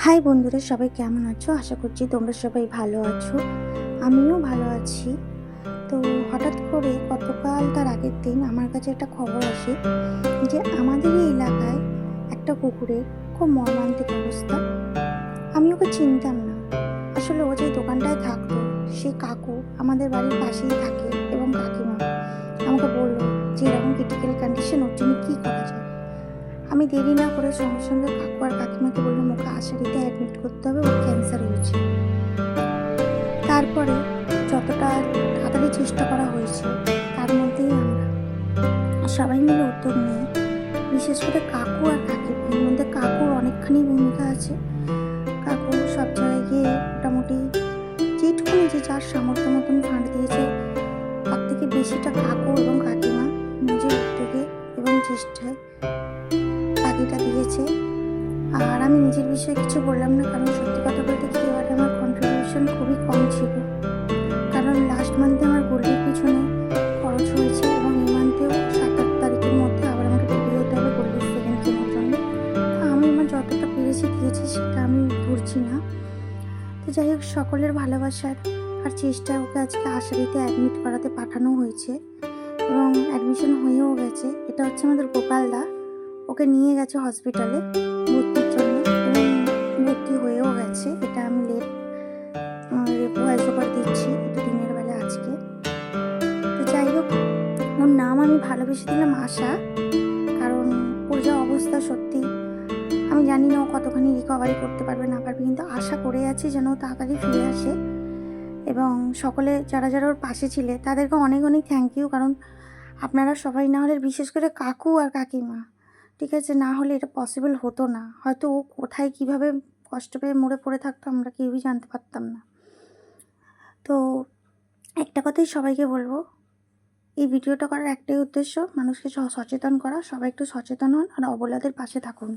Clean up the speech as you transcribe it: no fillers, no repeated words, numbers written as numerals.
High বন্ধুরা, সবাই কেমন আছো? আশা করছি তোমরা সবাই ভালো আছো। আমিও ভালো আছি। তো হঠাৎ করে গতকাল তার আগের দিন আমার কাছে একটা খবর আসে যে আমাদের এই এলাকায় একটা কুকুরের খুব মর্মান্তিক অবস্থা। আমি ওকে চিনতাম না। আসলে ও যে দোকানটায় থাকতো, সেই কাকু আমাদের বাড়ির পাশেই থাকে এবং কাকিমা আমাকে বললো যে এরকম ক্রিটিক্যাল কন্ডিশন, ওর জন্য কী করা যায়। আমি দেরি না করে সঙ্গে সঙ্গে কাকু আর কাকিমাকে বললাম ওকে আশারিতে অ্যাডমিট করতে হবে, ওর ক্যান্সার হয়েছে। তারপরে যতটা তাড়াতাড়ি চেষ্টা করা হয়েছে তার মধ্যেই আমরা সবাই মিলে উদ্যোগ নিই। বিশেষ করে কাকু আর কাকিমা, এর মধ্যে কাকুর অনেকখানি ভূমিকা আছে। কাকু সব জায়গায় গিয়ে মোটামুটি যেটুকুনি যে যার সামর্থ্য মতন ফান্ড দিয়েছে, তার থেকে বেশিটা কাকু এবং কাকিমা নিজের উদ্যোগে এবং চেষ্টায় বাকিটা দিয়েছে। আর আমি নিজের বিষয়ে কিছু বললাম না, কারণ সত্যি কথা বলতে কি এবারে আমার কন্ট্রিবিউশন খুবই কম ছিল। কারণ লাস্ট মান্থে আমার গোল্ডের পিছনে খরচ হয়েছে এবং এই মান্থেও 7-8 তারিখের মধ্যে আবার আমাকে রেডি হতে হবে গোল্ডের সেকেন্ড কেনার জন্য। তো আমি আমার যতটা পেরেছি দিয়েছি, সেটা আমি ধরছি না। তো যাই হোক, সকলের ভালোবাসার আর চেষ্টায় ওকে আজকে আশারিতে অ্যাডমিট করাতে পাঠানো হয়েছে এবং অ্যাডমিশন হয়েও গেছে। এটা হচ্ছে আমাদের গোপালদা। ওকে নিয়ে গেছে হসপিটালে ভর্তির জন্য এবং ভর্তি হয়েও গেছে। এটা আমি ভয়েস ওভার দিচ্ছি, এটা দিনের বেলা আজকে। তো যাই হোক, ওর নাম আমি ভালোবেসে দিলাম আশা। কারণ ওর যা অবস্থা, সত্যি আমি জানি না ও কতখানি রিকভারি করতে পারবে না পারবে, কিন্তু আশা করে আছি যেন ও তাড়াতাড়ি ফিরে আসে। এবং সকলে যারা যারা ওর পাশে ছিলে তাদেরকে অনেক অনেক থ্যাংক ইউ। কারণ আপনারা সবাই না হলে, বিশেষ করে কাকু আর কাকিমা, ঠিক আছে, না হলে এটা পসিবল হতো না। হয়তো ও কোথায় কীভাবে কষ্ট পেয়ে মরে পড়ে থাকতো আমরা কেউই জানতে পারতাম না। তো একটা কথাই সবাইকে বলবো, এই ভিডিওটা করার একটাই উদ্দেশ্য, মানুষকে সচেতন করা। সবাই একটু সচেতন হন আর অবলাদের পাশে থাকুন।